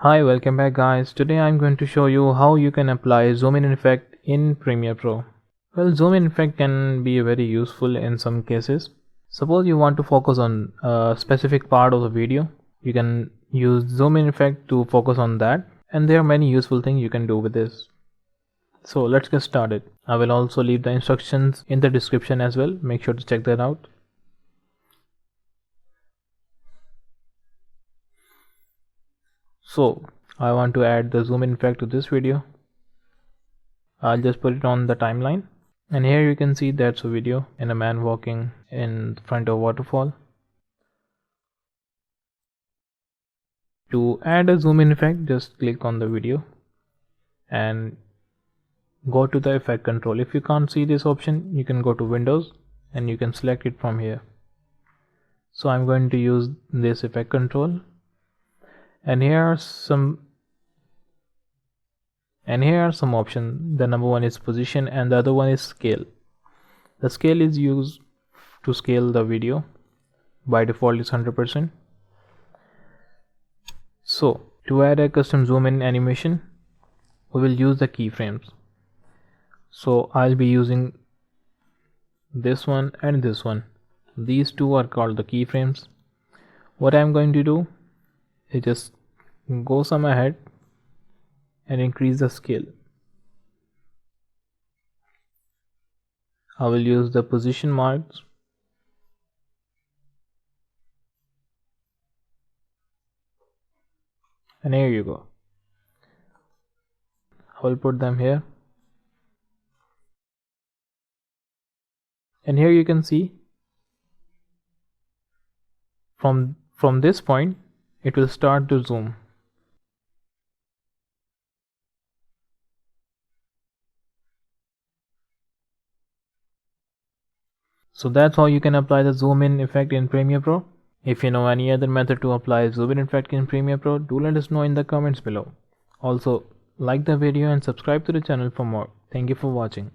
Hi, welcome back guys. Today I'm going to show you how you can apply zoom in effect in Premiere Pro. Well, zoom in effect can be very useful in some cases. Suppose you want to focus on a specific part of the video. You can use zoom in effect to focus on that, and there are many useful things you can do with this. So let's get started. I will also leave the instructions in the description as well. Make sure to check that out. So I want to add the zoom in effect to this video. I'll just put it on the timeline, and here you can see that's a video in a man walking in front of a waterfall. To add a zoom in effect, just click on the video and go to the effect control. If you can't see this option, you can go to Windows and you can select it from here. So I'm going to use this effect control, and here are some options. The number one is position and the other one is scale. The scale is used to scale the video. By default is 100%. So to add a custom zoom in animation, we will use the keyframes. So I'll be using this one and this one. These two are called the keyframes. What I'm going to do is just go some ahead and increase the scale. I will use the position marks. And here you go. I will put them here. And here you can see from this point it will start to zoom. So that's how you can apply the zoom in effect in Premiere Pro. If you know any other method to apply zoom in effect in Premiere Pro, do let us know in the comments below. Also, like the video and subscribe to the channel for more. Thank you for watching.